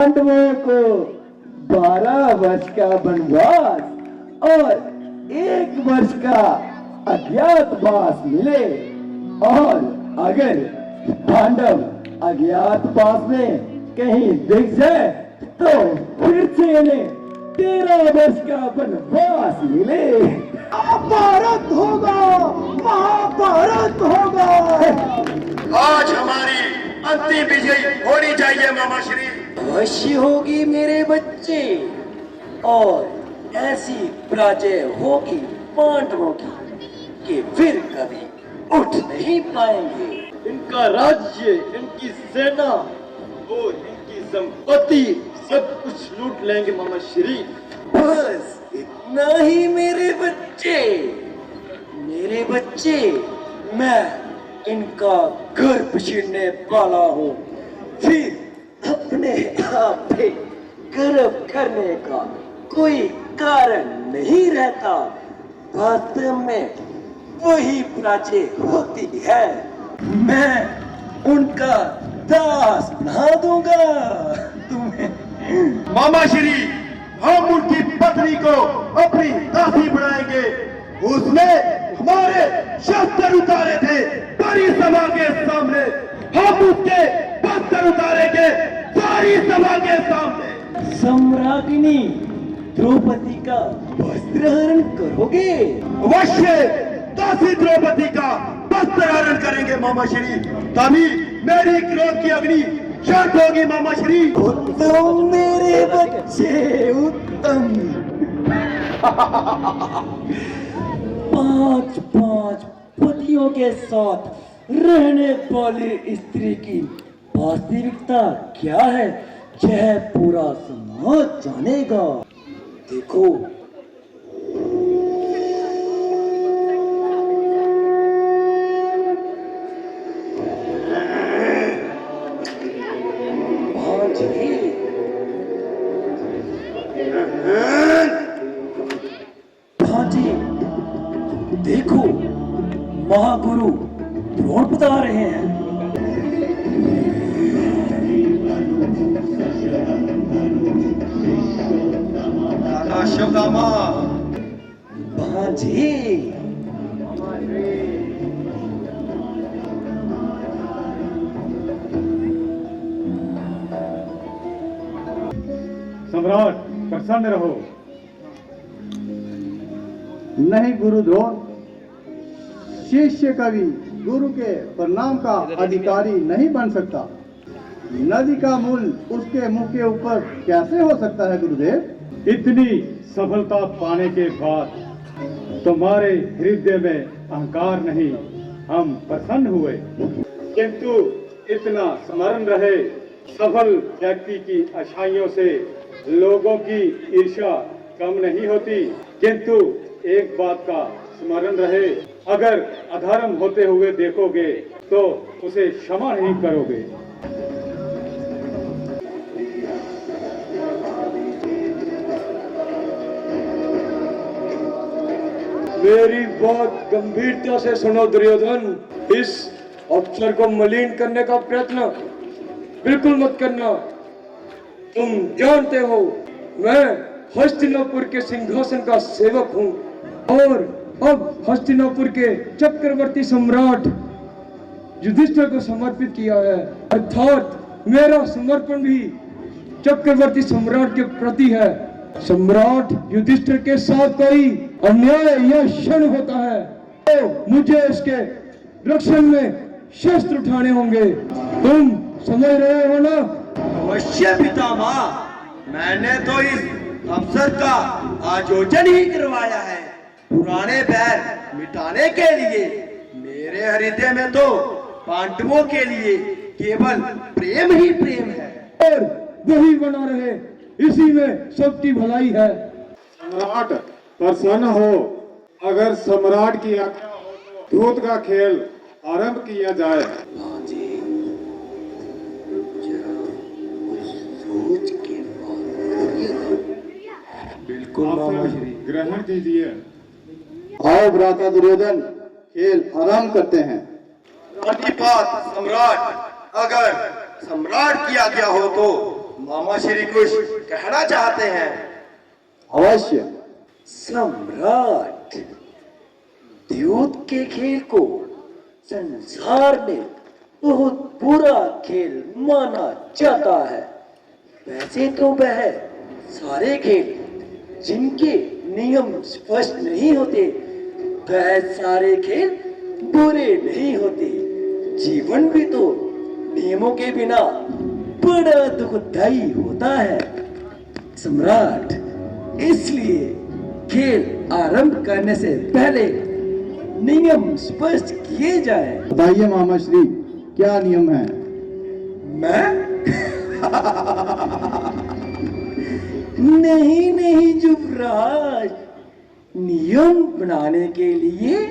पांडवों को 12 वर्ष का वनवास और 1 वर्ष का अज्ञातवास मिले, और अगर पांडव अज्ञातवास में कहीं दिख जाए तो फिर से इन्हें 13 वर्ष का वनवास मिले। महाभारत होगा, महाभारत होगा। आज हमारी अंतिम विजय होनी चाहिए मामा श्री। अवश्य होगी मेरे बच्चे, और ऐसी पराजय होगी पांडवों की कि फिर कभी उठ नहीं पाएंगे। इनका राज्य, इनकी सेना और इनकी संपत्ति सब कुछ लूट लेंगे मामा श्री। बस इतना ही मेरे बच्चे, मेरे बच्चे, मैं इनका गर्भ छीनने वाला हूँ। फिर अपने आप पे गर्व करने का कोई कारण नहीं रहता। वास्तव में वही पराजय होती है। मैं उनका दास बना दूंगा तुम्हें। मामा श्री, हम उनकी पत्नी को अपनी दासी बनाएंगे। उसने हमारे शस्त्र उतारे थे सारी सभा के सामने, हम उसके पत्थर उतारेंगे सारी सभा के सामने। सम्राज्ञी द्रौपदी का वस्त्रहरण करोगे? अवश्य दासी द्रौपदी का वस्त्रहरण करेंगे मामा श्री, तभी मेरी क्रोध की अग्नि शांत होगी मामा श्री। उत्तम मेरे बच्चे, उत्तम। 5 पतियों के साथ रहने वाली स्त्री की वास्तविकता क्या है, यह पूरा समाज जानेगा। देखो, भांजी, देखो, महागुरु द्रोण बता रहे हैं। शिवदामा भांजी, सम्राट प्रसन्न रहो। नहीं गुरु द्रोण, शिष्य कभी गुरु के प्रणाम का अधिकारी नहीं बन सकता। नदी का मूल उसके मुंह के ऊपर कैसे हो सकता है गुरुदेव? इतनी सफलता पाने के बाद तुम्हारे हृदय में अहंकार नहीं, हम प्रसन्न हुए। किंतु इतना स्मरण रहे, सफल व्यक्ति की अच्छाइयों से लोगों की ईर्ष्या कम नहीं होती। किंतु एक बात का स्मरण रहे, अगर अधर्म होते हुए देखोगे तो उसे क्षमा नहीं करोगे। मेरी बात गंभीरता से सुनो दुर्योधन। इस अवसर को मलिन करने का प्रयत्न बिल्कुल मत करना। तुम जानते हो मैं हस्तिनापुर के सिंहासन का सेवक हूँ, और अब हस्तिनापुर के चक्रवर्ती सम्राट युधिष्ठिर को समर्पित किया है। अर्थात मेरा समर्पण भी चक्रवर्ती सम्राट के प्रति है। सम्राट युधिष्ठिर के साथ कोई अन्याय या क्षण होता है तो मुझे इसके रक्षण में शस्त्र उठाने होंगे। तुम समझ रहे हो ना? अवश्य पितामह, मैंने तो इस अवसर का आयोजन ही करवाया है पुराने बैर मिटाने के लिए। मेरे हृदय में तो पांडवों के लिए केवल प्रेम ही प्रेम है, और वही बना रहे, इसी में सबकी भलाई है। सम्राट प्रसन्न हो। अगर सम्राट की आज्ञा हो तो दूत का खेल आरंभ किया जाए। बिल्कुल मामा श्री। ग्रहण कीजिए। आओ भ्राता दुर्योधन, खेल आरंभ करते हैं। प्रतिपात सम्राट, अगर सम्राट की आज्ञा हो तो मामा श्री कुछ कहना चाहते हैं? अवश्य। सम्राट, द्यूत के खेल को संसार में बहुत बुरा खेल माना जाता है। वैसे तो वह सारे खेल जिनके नियम स्पष्ट नहीं होते, वह सारे खेल बुरे नहीं होते। जीवन भी तो नियमों के बिना बड़ा दुखदाई होता है सम्राट। इसलिए खेल आरंभ करने से पहले नियम स्पष्ट किए जाए। बताइए मामा श्री, क्या नियम है? मैं नहीं युवराज, नियम बनाने के लिए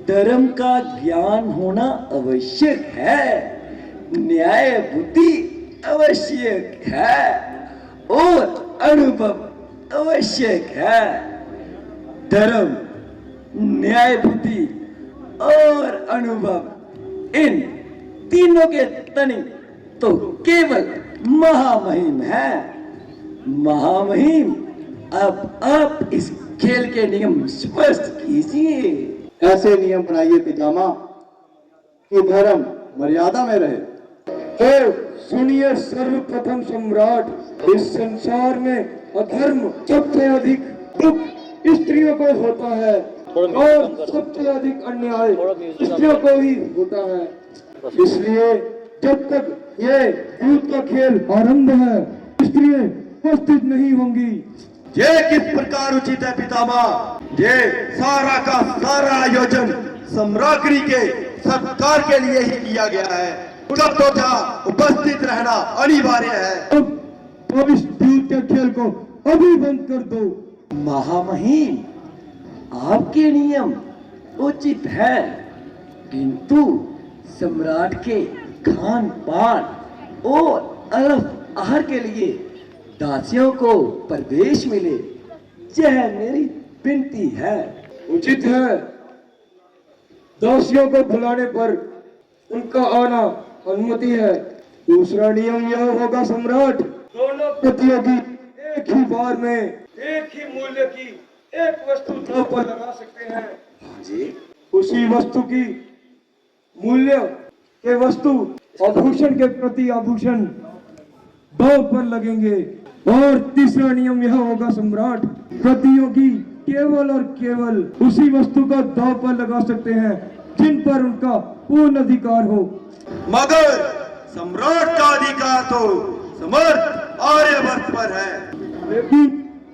धर्म का ज्ञान होना आवश्यक है, न्याय बुद्धि आवश्यक है और अनुभव आवश्यक है। धर्म, न्याय बुद्धि और अनुभव, इन तीनों के तनी तो केवल महामहिम है। महामहिम, अब आप इस खेल के नियम स्पष्ट कीजिए। ऐसे नियम बनाइए पितामह कि धर्म मर्यादा में रहे। तो सुनिए सर्वप्रथम सम्राट, इस संसार में अधर्म सबसे अधिक दुख स्त्रियों को होता है और सबसे अधिक अन्याय स्त्रियों को ही होता है। इसलिए जब तक ये युद्ध का खेल आरंभ है, स्त्रियां उपस्थित नहीं होंगी। ये किस प्रकार उचित है पितामह? ये सारा का सारा आयोजन सम्राज्ञी के सत्कार के लिए ही किया गया है। जब तो जहाँ उपस्थित रहना अनिवार्य है। अब इस युद्ध के खेल को अभी बंद कर दो। महामहिम, आपके नियम उचित है, किंतु सम्राट के खान पान और अल्प आहार के लिए दासियों को प्रवेश मिले, यह मेरी विनती है। उचित है। दासियों को बुलाने पर उनका आना अनुमति है। दूसरा नियम यह होगा सम्राट, दोनों प्रतियोगी एक ही बार में एक ही मूल्य की एक वस्तु दांव पर लगा सकते हैं। जी, उसी वस्तु की मूल्य के वस्तु आभूषण के प्रति आभूषण दांव पर लगेंगे। और तीसरा नियम यह होगा सम्राट, प्रतियोगी केवल और केवल उसी वस्तु का दांव पर लगा सकते हैं जिन पर उनका पूर्ण अधिकार हो। मगर सम्राट का अधिकार तो समर्थ आर्यवर्त पर है। लेकिन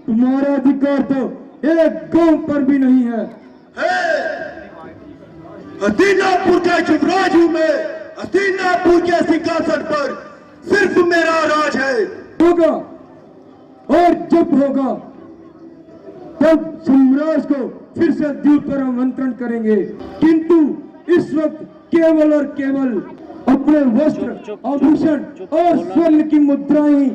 तुम्हारा अधिकार तो एक गांव पर भी नहीं है। हस्तिनापुर का युवराज हूँ मैं। हस्तिनापुर के सिंहासन पर सिर्फ मेरा राज है। होगा, और जब होगा तब सम्राट को फिर से द्यूत पर आमंत्रण करेंगे। किंतु इस वक्त केवल और केवल अपने वस्त्र, आभूषण और स्वर्ण की मुद्राएं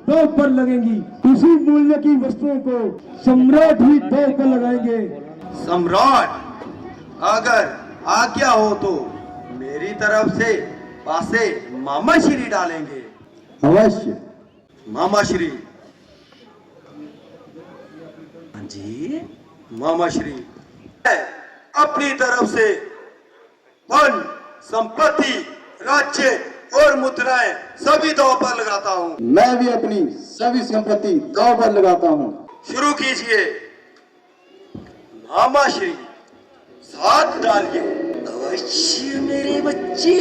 दांव पर लगेंगी। उसी मूल्य की वस्तुओं को सम्राट ही दांव पर लगाएंगे। सम्राट, अगर आज्ञा हो तो मेरी तरफ से पासे मामा श्री डालेंगे। अवश्य। मामा श्री, जी, मामा श्री, मैं अपनी तरफ से धन, संपत्ति, राज्य और मुद्राएं सभी दांव पर लगाता हूँ। मैं भी अपनी सभी संपत्ति दांव पर लगाता हूँ। शुरू कीजिए। मामा श्री, साथ डालिए। अवश्य मेरे बच्चे।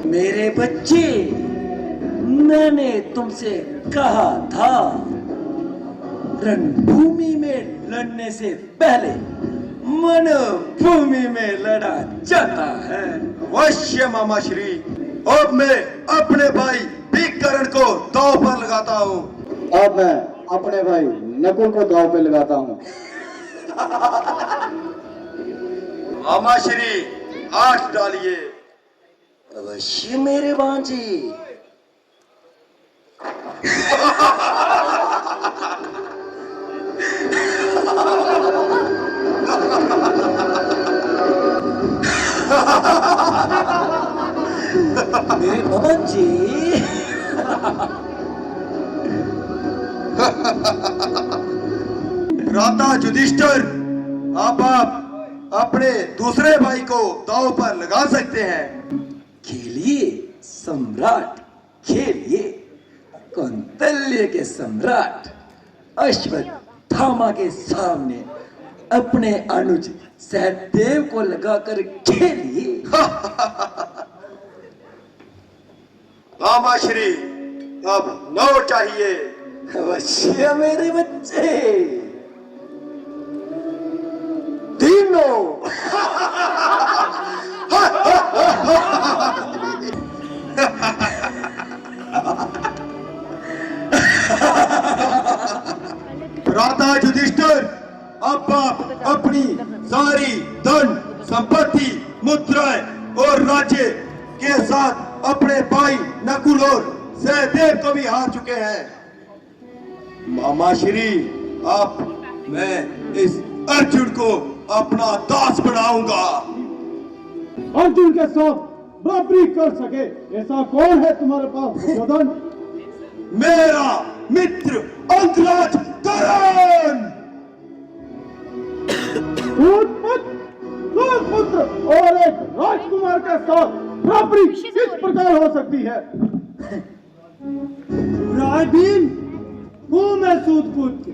मेरे बच्चे, मैंने तुमसे कहा था, रणभूमि में लड़ने से पहले मनभूमि में लड़ा जाता है। अवश्य मामा श्री, अब मैं अपने भाई विकर्ण को दांव पर लगाता हूँ। अब मैं अपने भाई नकुल को दांव पे लगाता हूँ। मामा श्री, 8 डालिए। अवश्य मेरे बांजी। मेरे भांजे। भ्राता युधिष्ठिर, आप अपने दूसरे भाई को दांव पर लगा सकते हैं। खेलिए सम्राट, खेलिए। कौंतल्य के सम्राट अश्वत्थामा के सामने अपने अनुज सहदेव को लगाकर खेलिए। रामाश्री, अब 9 चाहिए। अवश्य मेरे बच्चे। तीनों। भ्राता युधिष्ठिर, अब आप अपनी सारी धन संपत्ति, मुद्राएं और राज्य के साथ अपने भाई नकुल और सहदेव को भी हार चुके हैं। मामा श्री, आप मैं इस अर्जुन को अपना दास बनाऊंगा। अर्जुन के साथ बराबरी कर सके ऐसा कौन है तुम्हारे पास दुर्योधन? मेरा मित्र अंगराज करण। पुत्र और एक राजकुमार के साथ बराबरी किस प्रकार हो सकती है? राजभीम, वो मैं सूतपुत्र,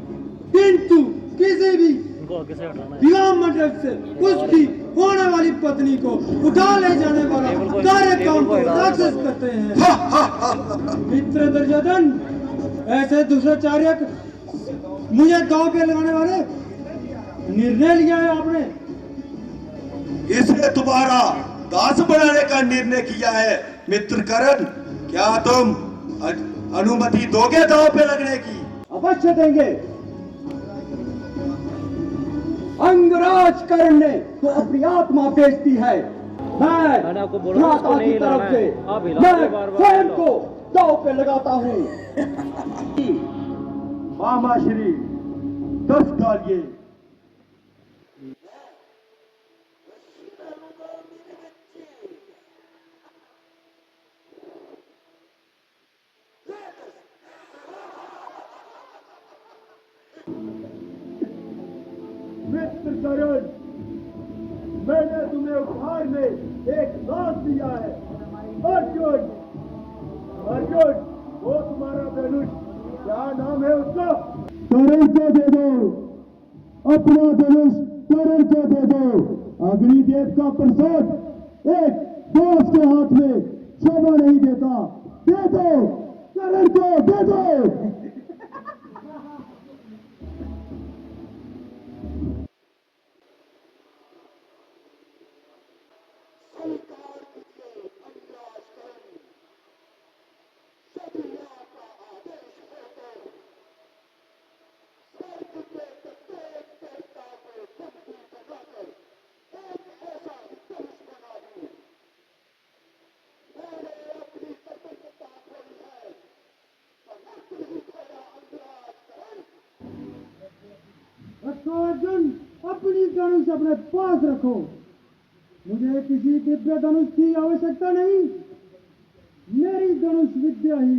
किंतु किसी भी विवाह मंडप से उसकी होने वाली पत्नी को उठा ले जाने वाला कार्य काम को राक्षस करते हैं। मित्र दुर्योधन, ऐसे दुष्टाचार्य मुझे दांव पे लगाने वाले निर्णय लिया है आपने? इसने तुम्हारा दास बनाने का निर्णय किया है मित्र करण। क्या तुम अनुमति दोगे दांव पे लगने की? अवश्य देंगे। अंगराज कर्ण ने तो अपनी आत्मा बेच दी है। मैं भ्राता की तरफ से मैं स्वयं को दांव पे लगाता हूँ। मामा श्री, 10 डालिए। मित्र करण, मैंने तुम्हें उपहार में एक दास दिया है, अर्जुन। अर्जुन, वो तुम्हारा धनुष, क्या नाम है उसका? करण को दे दो, अपना धनुष करण को दे दो। अग्निदेव का प्रसाद एक दास के हाथ में शोभा नहीं देता। दे दो, करण को दे दो। अर्जुन, अपनी धनुष अपने पास रखो। मुझे किसी दिव्य धनुष की आवश्यकता नहीं। मेरी धनुष विद्या ही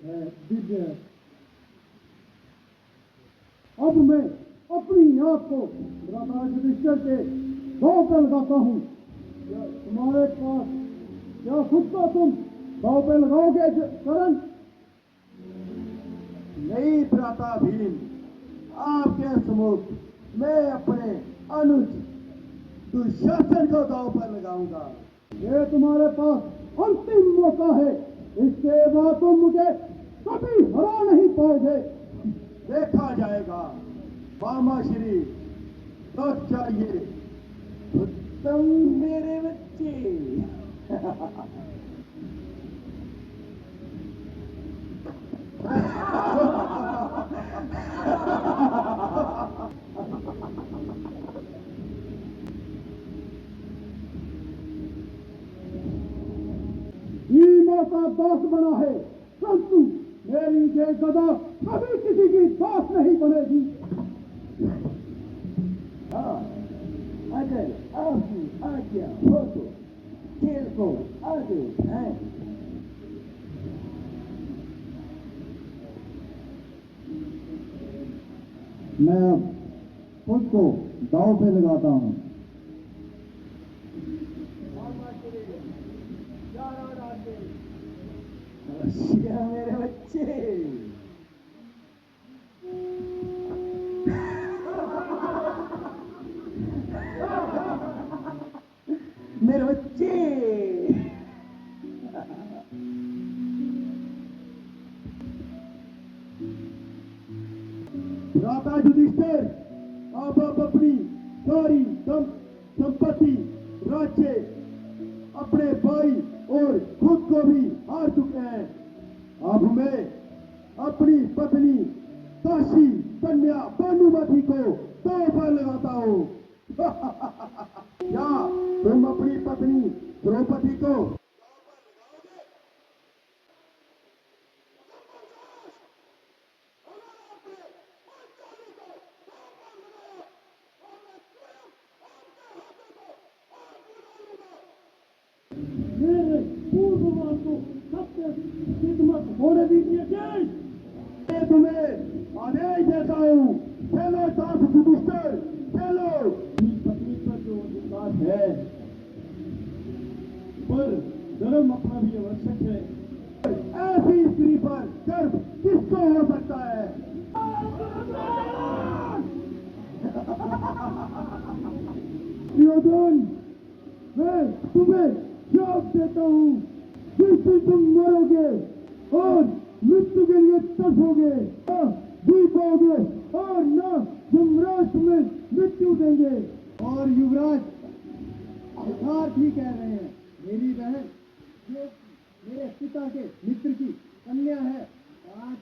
है दिव्य। अब मैं अपनी आप को भ्राता युधिष्ठिर के दांव पे लगाता हूँ। तुम्हारे पास क्या खुद को तुम दांव पे लगाओगे करण? नहीं भ्राता भीम, आपके सम्मुख मैं अपने अनुज दुशासन को दांव पर लगाऊंगा। ये तुम्हारे पास अंतिम मौका है। इसके बाद तुम मुझे कभी हरा नहीं पाओगे। देखा जाएगा। मामा श्री, तो चाहिए तुम मेरे बच्चे। का दास बना है, परंतु मेरी ये गदा कभी किसी की दास नहीं बनेगी। हाँ, अगर आपकी आज्ञा हो तो खेल को आगे बढ़ाएं। मैं अब खुद को दांव पे लगाता हूँ। अवश्य मेरे बच्चे। मेरे बच्चे। भ्राता युधिष्ठिर, आप अपनी सारी संपत्ति, राज्य, अपने भाई और खुद को भी हार चुके हैं। अब मैं अपनी पत्नी दासी कन्या भानुमति को दांव पर लगाता हूँ। क्या तुम अपनी पत्नी द्रौपदी को मेरे पूर्ववाद को सत्य खिदमत होने दीजिए। मैं तुम्हें आदेश देता हूँ, चलो दास युधिष्ठिर, चलो। पत्नी पर जो अधिकार है, पर धर्म अपना भी आवश्यक है। ऐसी स्त्री पर गर्व किसको हो सकता है? दुर्योधन, मैं तुम्हें श्राप देता हूँ, जिस दिन तुम मरोगे और मृत्यु के लिए तड़पोगे, न जी पाओगे और न यमराज में मृत्यु देंगे। और युवराज यथार्थ ही कह रहे हैं। मेरी बहन जो मेरे पिता के मित्र की कन्या है, 5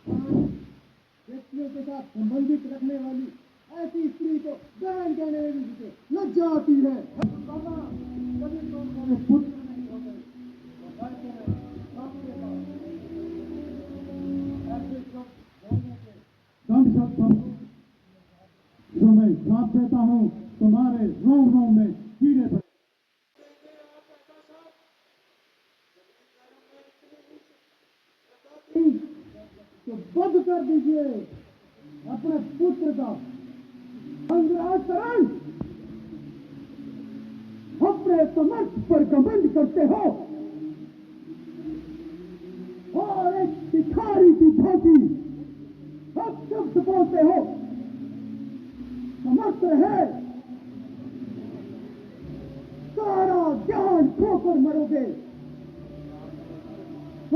व्यक्तियों के साथ संबंधित रखने वाली ऐसी स्त्री को बहन कहने में मुझे लज्जा आती है। बाबा, कभी तो मेरे पुत्र नहीं होते, जो मैं श्राप देता हूँ, तुम्हारे रोम रोम में कीड़े पड़े। तो बंद कर दीजिए अपने पुत्र का अंग्राकरण। अपने समर्थ पर घमंड करते हो और एक भिखारी की भांति अब शब्द बोलते हो। समर्थ है, सारा ज्ञान खोकर मरोगे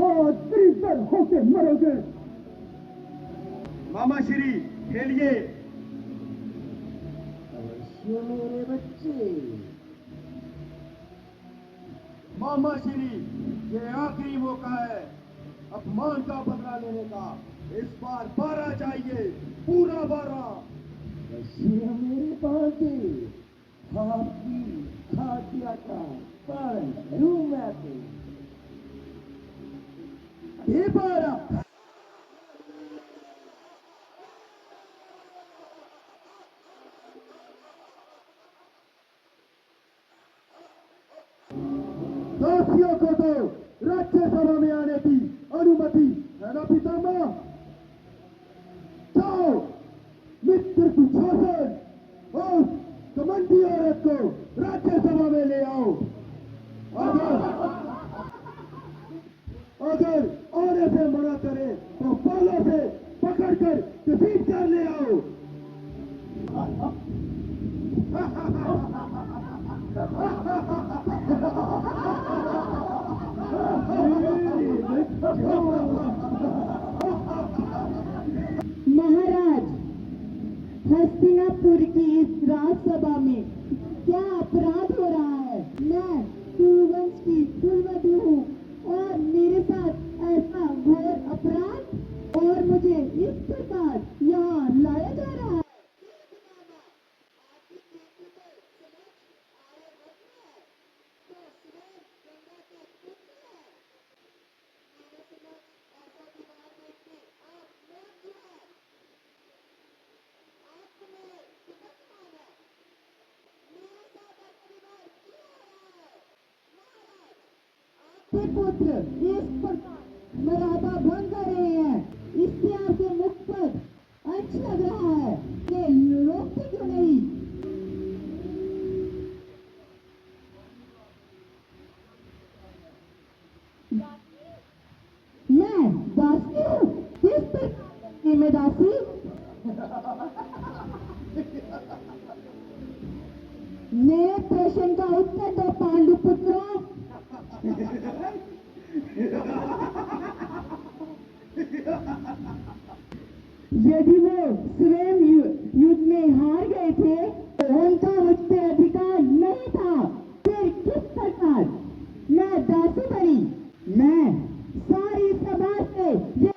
और दरिद्र होकर मरोगे। मामा श्री खेलिए। अवश्य मेरे बच्चे। मामा श्री, ये आखिरी मौका है अपमान का बदला लेने का। इस बार 12 चाहिए, पूरा 12। अवश्य मेरे बालके। आपकी खातिया का पालन करूं मैं तो। ये 12। दासियों को तो राज्यसभा में आने की अनुमति है ना पितामह? जाओ, मित्र की शासन और कमंडी औरत को राज्यसभा में ले आओ। अगर आने से मना करे तो बालों से पकड़कर घसीट कर ले आओ। महाराज, हस्तिनापुर की इस राजसभा में क्या अपराध हो रहा है? मैं कुरुवंश की कुलवधू हूँ और मेरे साथ ऐसा घोर अपराध और मुझे इस प्रकार यहाँ लाया जा रहा है। पुत्र इस प्रकार मर्यादा भंग कर रहे हैं, इससे आपके मुख पर अंश लग रहा है। ये प्रश्न का उत्तर दो पांडु पुत्रों। यदि वो स्वयं युद्ध में हार गए थे तो उनका मुझ पे अधिकार नहीं था, फिर किस प्रकार मैं दासी बनी? मैं सारी सभा से ये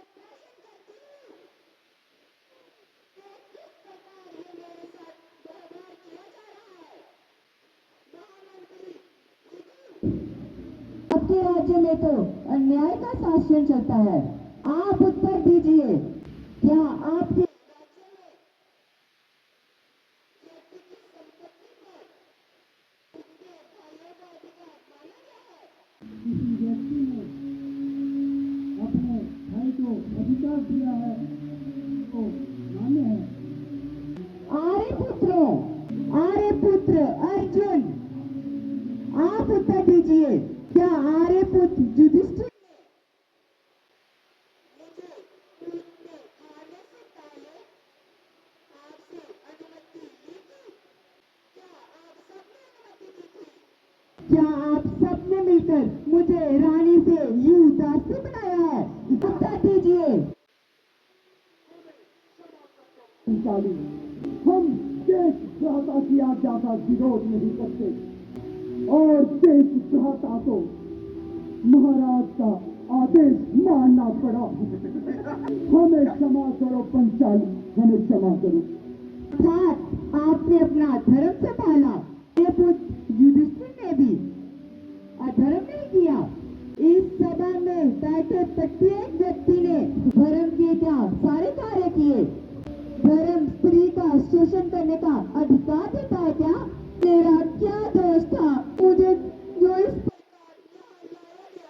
आपके राज्य में तो अन्याय का शासन चलता है। आप उत्तर दीजिए, क्या आपके किसी व्यक्ति ने अपने भाई को अधिकार दिया है तो मान्य है। आर्यपुत्र अर्जुन, आप उत्तर दीजिए, क्या आर्यपुत्र युधिष्ठिर क्या आप सबने मिलकर मुझे रानी से यूं दासी बनाया है? उत्तर दीजिए। हम देश भ्राता की आज्ञा का विरोध नहीं करते और देश भ्राता को महाराज का आदेश मानना पड़ा। हमें क्षमा करो पंचाली, हमें क्षमा करो। अर्थात आपने अपना धर्म संभाला, ये पुत्र युधिष्ठिर ने भी अधर्म नहीं किया। इस सभा में बैठे प्रत्येक व्यक्ति ने धर्म के क्या सारे कार्य किए। धर्म स्त्री का शोषण करने का अधिकार देता है क्या? तेरा क्या दोष था मुझे जो इस प्रकार यहाँ लाया गया?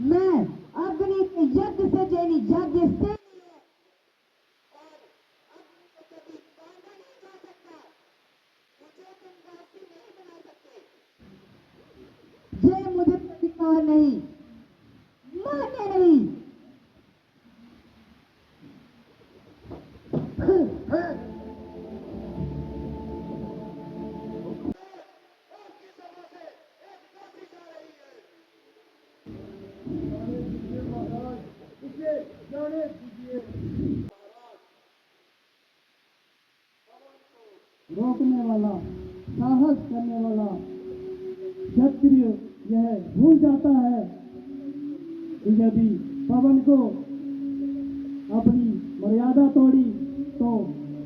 मैं अग्नि के यज्ञ से जैनी यज्ञ से और अब कभी बांधा नहीं जा सकता। मुझे तुम दासी नहीं बना सकते। ये मुझे अधिकार नहीं, मान्य नहीं। रोकने वाला, साहस करने वाला क्षत्रिय यह भूल जाता है कि यदि पवन को अपनी मर्यादा तोड़ी तो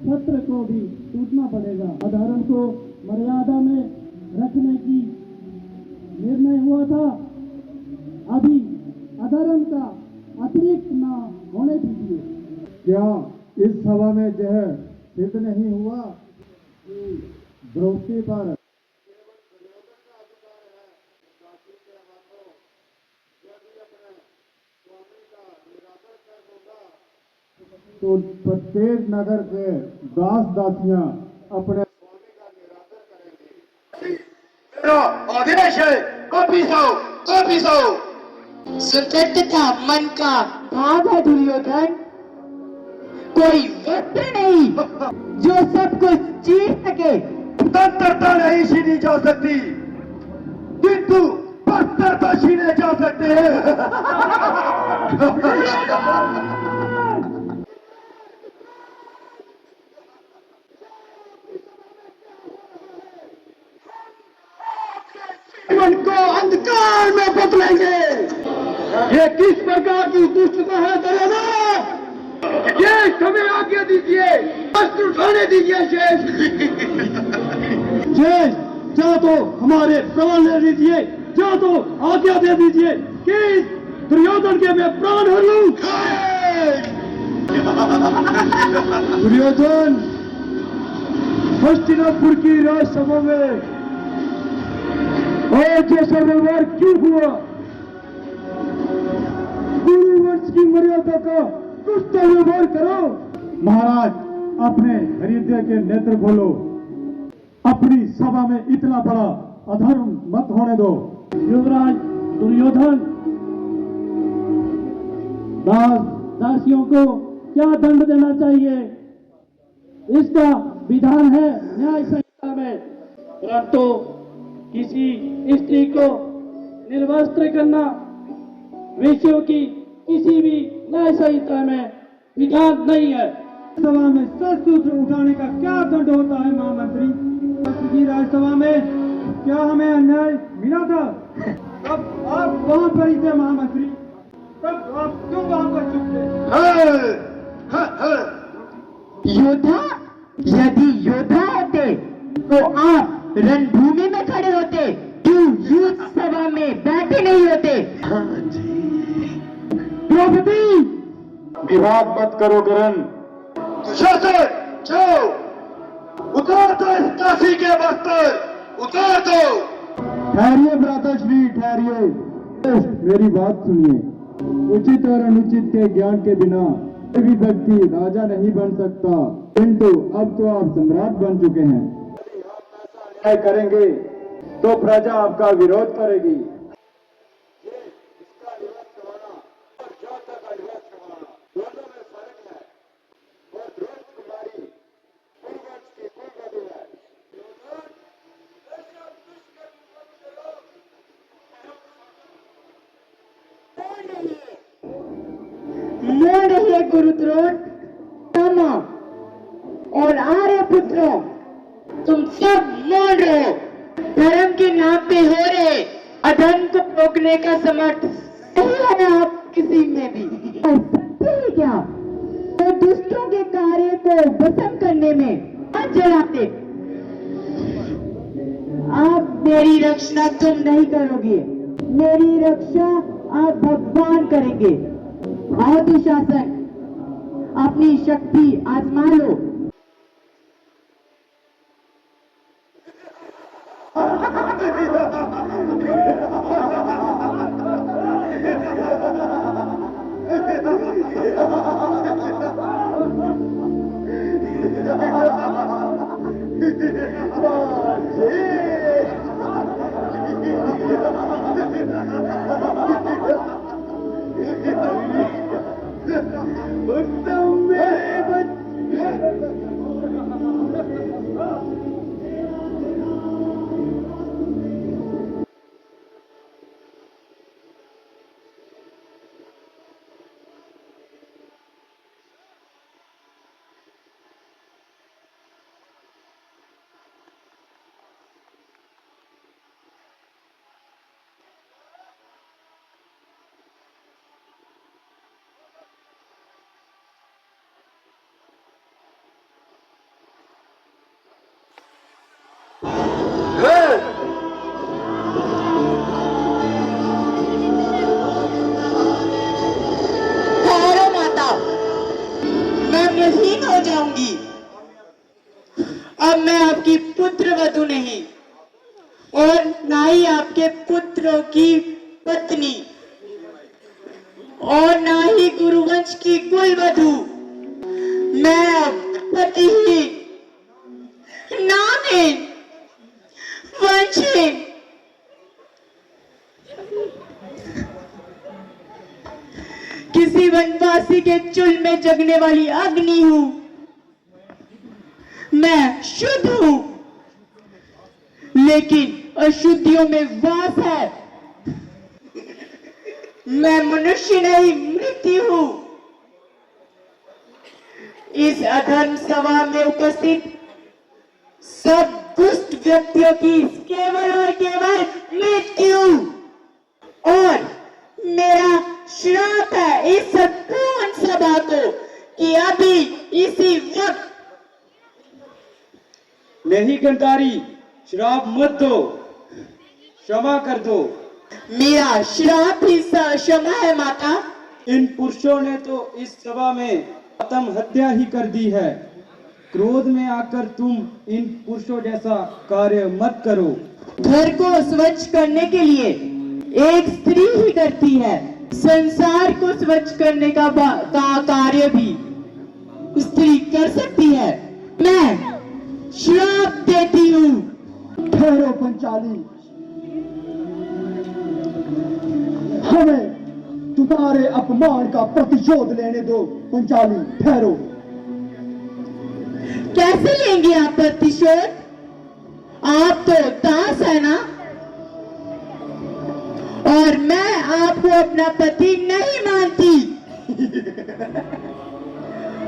छत्र को भी टूटना पड़ेगा। अधर्म को मर्यादा में रखने की निर्णय हुआ था, अभी अधर्म का अतिरिक्त ना होने दीजिए। क्या इस सभा में जहर सिद्ध नहीं हुआ? द्रौपदी पर तो प्रत्येक नगर के दास दासियां अपने स्वामी का निरादर करेंगे। मेरा आदेश है, वापिस आओ। सुतट था मन का भाव है दुर्योधन, कोई वस्त्र नहीं जो सब कुछ चीर सके। स्वतंत्रता नहीं छीनी जा सकती, किंतु बस्तर तो छीने ले जा सकते हैं। जीवन को अंधकार में बदलेंगे। ये किस प्रकार की दुष्टता है दुर्योधन? ये हमें आज्ञा दीजिए, अस्त्र उठाने दीजिए शेष। शेष जा तो हमारे प्राण ले लीजिए, जा तो आज्ञा दे दीजिए कि इस दुर्योधन के मैं प्राण हर लूं। दुर्योधन हस्तिनापुर की राजसभा में और जैसा व्यवहार क्यों हुआ? गुरुवंश की मर्यादा का कुछ तो व्यवहार करो। महाराज, अपने हृदय के नेत्र खोलो। अपनी सभा में इतना बड़ा अधर्म मत होने दो। युवराज दुर्योधन, दासियों को क्या दंड देना चाहिए? इसका विधान है न्याय संहिता में, परंतु किसी स्त्री को निर्वस्त्र करना विषयों की किसी भी न्याय संहिता में विधान नहीं है। सभा में शस्त्र उठाने का क्या दंड होता है महामंत्री? की राजसभा में क्या हमें अन्याय मिला था? तब आप वहाँ पर ही थे महामंत्री, तब आप क्यों वहाँ पर चुप थे? योद्धा, यदि योद्धा होते तो आप रणभूमि में खड़े होते, क्यों युद्ध सभा में बैठे नहीं होते? द्रौपदी, विवाद मत करो करण। दुशासन, जाओ उतार दो इस काशी के वस्त्र, उतार दो। ठहरिए भ्राताश्री, ठहरिए। मेरी बात सुनिए। उचित और अनुचित के ज्ञान के बिना कोई भी व्यक्ति राजा नहीं बन सकता, किंतु अब तो आप सम्राट बन चुके हैं। क्या करेंगे तो प्रजा आपका विरोध करेगी। मौन रहिए गुरुद्रोण, तमा और आर्यपुत्रों, तुम सब मौन रहो। धर्म के नाम पे हो रहे अधर्म को रोकने का समर्थ नहीं है आप किसी में भी। सत्य है क्या? तो दुष्टों के कार्य को भस्म करने में हाथ जलाते। आप मेरी रक्षा तुम नहीं करोगे, मेरी रक्षा आप भगवान करेंगे। आओ दुशासन, अपनी शक्ति आजमा लो। हो जाऊंगी। अब मैं आपकी पुत्र वधू नहीं और ना ही आपके पुत्रों की पत्नी और ना ही गुरुवंश की कुल वधू। मैं अब पतिहीन, नामहीन, वंशहीन, किसी वनवासी के चुल में जगने वाली अग्नि हूं। मैं शुद्ध हूं, लेकिन अशुद्धियों में वास है। मैं मनुष्य नहीं मृत्यु हूं। इस अधर्म सभा में उपस्थित सब दुष्ट व्यक्तियों की केवल और केवल मृत्यु। और मेरा श्राप है इस संपूर्ण सभा को कि अभी इसी वक्त। नहीं गंधारी, श्राप मत दो, क्षमा कर दो। मेरा श्राप ही क्षमा है माता। इन पुरुषों ने तो इस सभा में आत्महत्या ही कर दी है। क्रोध में आकर तुम इन पुरुषों जैसा कार्य मत करो। घर को स्वच्छ करने के लिए एक स्त्री ही करती है, संसार को स्वच्छ करने का कार्य भी स्त्री कर सकती है। मैं श्राप देती हूँ। ठहरो पंचाली, हमें तुम्हारे अपमान का प्रतिशोध लेने दो। पंचाली ठहरो। कैसे लेंगे आप प्रतिशोध? आप तो दास है ना, और मैं आपको अपना पति नहीं मानती।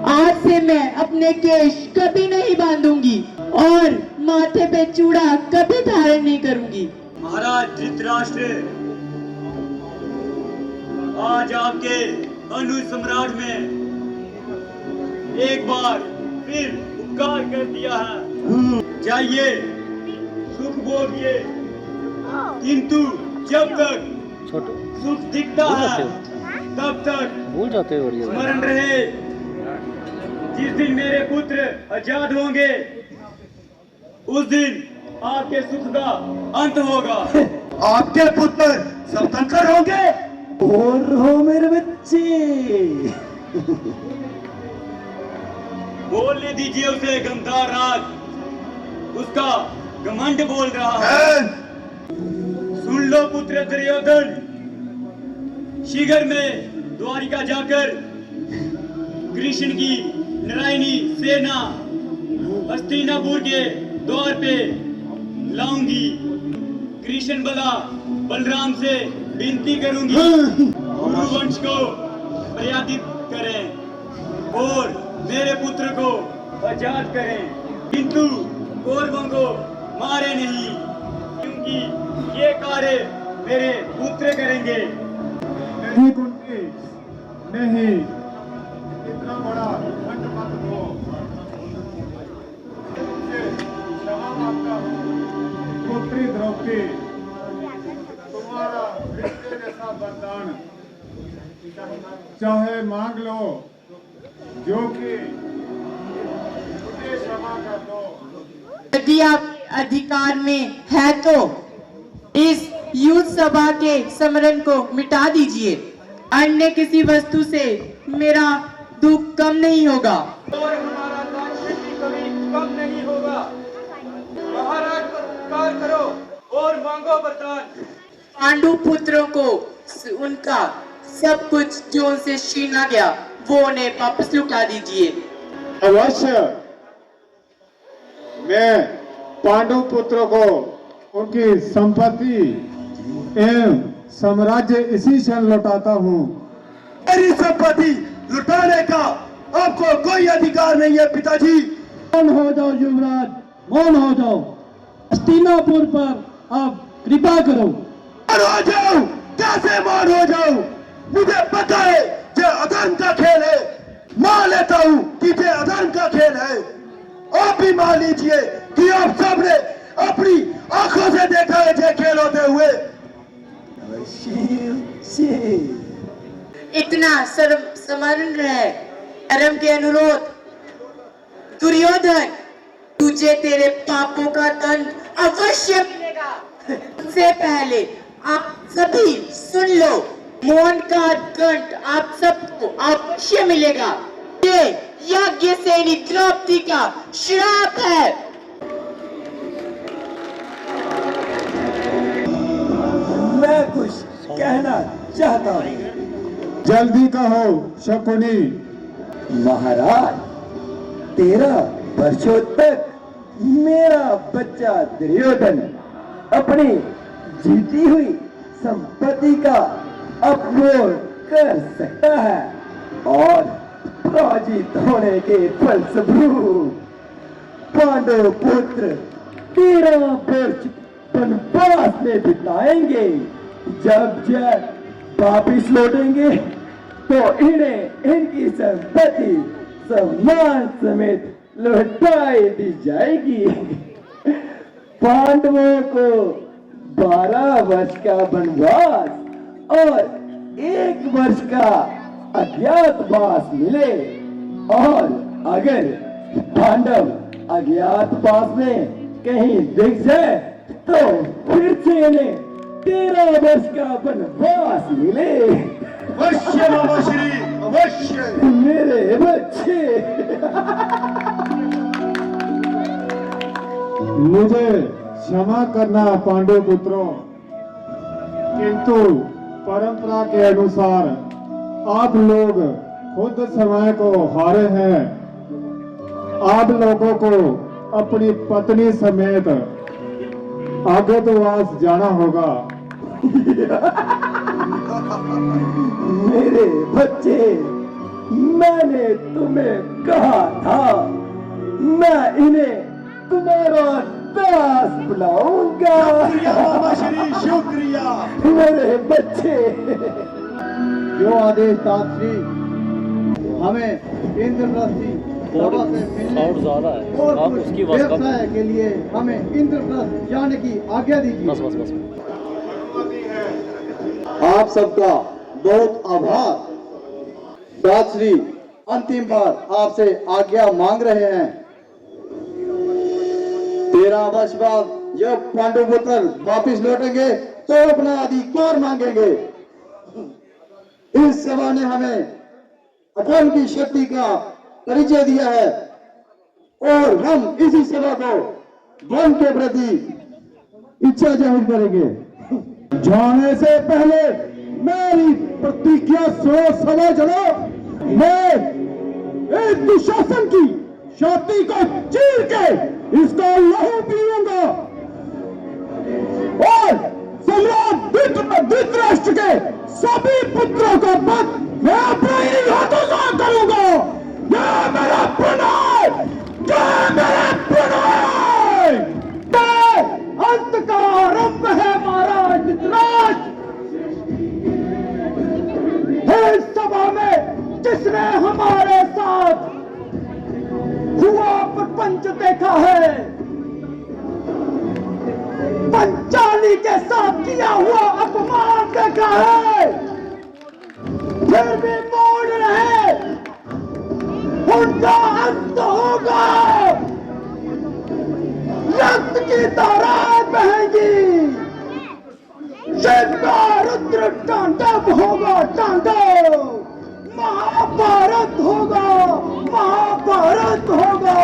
आज से मैं अपने केश कभी नहीं बांधूंगी और माथे पे चूड़ा कभी धारण नहीं करूंगी। महाराज धृतराष्ट्र, आज आपके अनु सम्राट में एक बार फिर उपकार कर दिया है। जाइए, सुख भोगिए, किंतु जब तक सुख दिखता है तब तक भूल जाते हो। स्मरण रहे, जिस दिन मेरे पुत्र आजाद होंगे उस दिन आपके सुख का अंत होगा। आपके पुत्र स्वतंत्र होंगे। और रहो मेरे बच्चे। बोलने दीजिए उसे गंधार राज, उसका घमंड बोल रहा है। सुन लो पुत्र दुर्योधन, शीघ्र में द्वारिका जाकर कृष्ण की नारायणी सेना हस्तिनापुर के द्वार पे लाऊंगी। कृष्ण बलराम से विनती करूंगी, गुरुवंश को मर्यादित करें और मेरे पुत्र को आजाद करें, किंतु कौरवों को मारे नहीं, क्योंकि ये कार्य मेरे पुत्र करेंगे। नहीं कुंती, नहीं, इतना बड़ा खंड मत दो। तुमसे क्षमा मांगता हूँ। पुत्री द्रौपदी, तुम्हारा मृत्यु जैसा वरदान चाहे मांग लो, जो कि मुझे क्षमा कर दो। यदि आप अधिकार में है तो इस युद्ध सभा के स्मरण को मिटा दीजिए, अन्य किसी वस्तु से मेरा दुख कम नहीं होगा। और हमारा दाक्षिण्य भी कभी कम नहीं होगा। महाराज पर उपकार करो और मांगो वरदान। पांडु पुत्रों को उनका सब कुछ जो उनसे छीना गया वो उन्हें वापस लौटा दीजिए। अवश्य, मैं पांडु पुत्रों को उनकी संपत्ति एवं साम्राज्य इसी क्षण लौटाता हूँ। मेरी संपत्ति लुटाने का आपको कोई अधिकार नहीं है पिताजी। मौन हो जाओ युवराज, मौन हो जाओ। हस्तिनापुर पर आप कृपा करो। मौन हो जाओ, कैसे मौन हो जाऊं? मुझे पता है ये अधर्म का खेल है। मान लेता हूँ कि ये अधर्म का खेल है। आप भी मान लीजिए कि आप सबने अपनी आंखों से देखा है ये खेल होते हुए। इतना स्मरण रहे धर्म के अनुरोध। दुर्योधन, तुझे तेरे पापों का दंड अवश्य मिलेगा। उससे पहले आप सभी सुन लो, मौन का दंड आप सबको अवश्य मिलेगा। ये यज्ञ सेनी द्रौपदी का श्राप है। मैं कुछ कहना चाहता हूँ। जल्दी कहो शकुनी। महाराज, 13 वर्षों तक मेरा बच्चा दुर्योधन अपनी जीती हुई संपत्ति का अफरोज कर सकता है और पराजित होने के फलस्वरूप पांडव पुत्र 13 वर्ष वनवास में बिताएंगे। जब वापिस लौटेंगे तो इन्हें इनकी संपत्ति सम्मान समेत लौटाई दी जाएगी। पांडवों को 12 वर्ष का वनवास और 1 वर्ष का अज्ञातवास मिले और अगर पांडव अज्ञातवास में कहीं दिख जाए तो फिर से इन्हें 13 वर्ष का वनवास मिले। अवश्य बाबा श्री, अवश्य। मेरे बच्चे, मुझे क्षमा करना पांडव पुत्रों, किंतु परंपरा के अनुसार आप लोग खुद समय को हारे हैं। आप लोगों को अपनी पत्नी समेत अज्ञातवास जाना होगा। मेरे बच्चे, मैंने तुम्हें कहा था मैं इन्हें तुम्हारा दास बुलाऊंगा। बाबा श्री, शुक्रिया। मेरे बच्चे, जो आदेश दात्री हमें इंद्रप्रस्थी सभा से मिलने और कुछ व्यवसाय के लिए हमें इंद्रप्रस्थ जाने की आज्ञा दीजिए। आप सबका बहुत आभार। दात्री अंतिम बार आपसे आज्ञा मांग रहे हैं। 13 वर्ष बाद जब पांडुपुत्र वापिस लौटेंगे तो अपना अधिकार मांगेंगे। इस सभा ने हमें अपन की शक्ति का परिचय दिया है और हम इसी सभा को वन के प्रति इच्छा जाहिर करेंगे। जाने से पहले मेरी प्रतिज्ञा समझ लो। मैं एक दुशासन की छाती को चीर के इसका लहू पीऊंगा और सम्राट धृतराष्ट्र के सभी पुत्रों का वध मैं अपने ही हाथों से करूंगा। ये मेरा प्रणय, ये मेरा प्रणय। अंत का आरंभ है महाराज धृतराष्ट्र। इस सभा में जिसने हमारे साथ हुआ प्रपंच देखा है, पंचाली के साथ किया हुआ अपमान देखा है, फिर भी मोड़ रहे, उनका अंत होगा। रक्त की धाराएं बहेंगी, शिव का रुद्र तांडव होगा, तांडव। महाभारत होगा, महाभारत होगा।